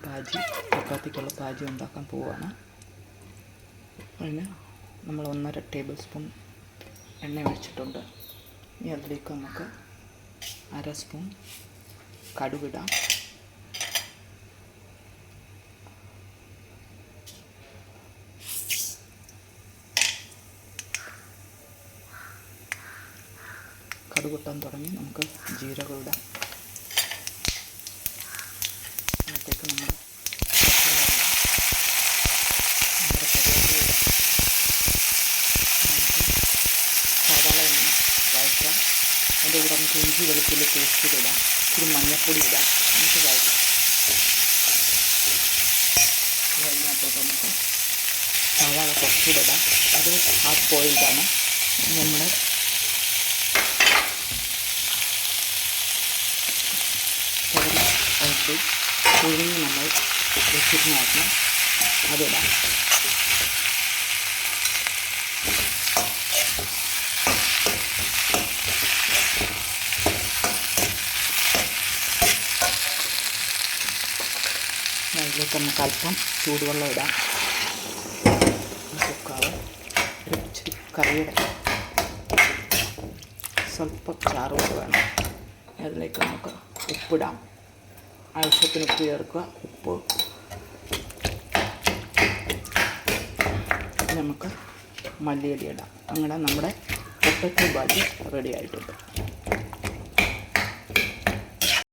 പാജി ചപ്പാത്തിക്കുള്ള പാജി ഉണ്ടാക്കാൻ പോവുകയാണ്. അതിന് നമ്മൾ 1.5 ടേബിൾ സ്പൂൺ എണ്ണ ഒഴിച്ചിട്ടുണ്ട്. ഇനി അതിലേക്ക് നമുക്ക് 1/2 സ്പൂൺ കടുകിടാം. കടുകിട്ടാൻ തുടങ്ങി നമുക്ക് ജീരകം ഇടാം. അതിലേക്ക് നമ്മുടെ കറിവേപ്പില ഇടാം. നമുക്ക് സവാള ഒന്ന് വഴറ്റാം. അതിൻ്റെ കൂടെ നമുക്ക് ഇഞ്ചി വെളുത്തുള്ളി പേസ്റ്റ് ഇടാം. ഇച്ചിരി മഞ്ഞൾപ്പൊടി ഇടാം. നമുക്ക് വഴറ്റാം. അതിനകത്തോട്ട് നമുക്ക് സവാള കുറച്ചുകൂടെ ഇടാം. അത് ഹാഫ് ബോയിൽഡാണ്. നമ്മുടെ ആയിട്ട് പുഴുങ്ങി നമ്മൾ വെച്ചിരുന്നായിരുന്നു അതിടാം. അതിലേക്ക് നമുക്ക് അല്പം ചൂടുവെള്ളം ഇടാം. കുക്കാവ് ഇച്ചിരി കറിയുടെ സ്വല്പം ചാറുകൾ വേണം. അതിലേക്ക് നമുക്ക് ഉപ്പിടാം. ആവശ്യത്തിന് ഉപ്പ് ചേർക്കുക. ഉപ്പ് നമുക്ക് മല്ലിയില ഇടാം. അങ്ങനെ നമ്മുടെ പൊട്ടറ്റോ ബാജി റെഡി ആയിട്ടുണ്ട്.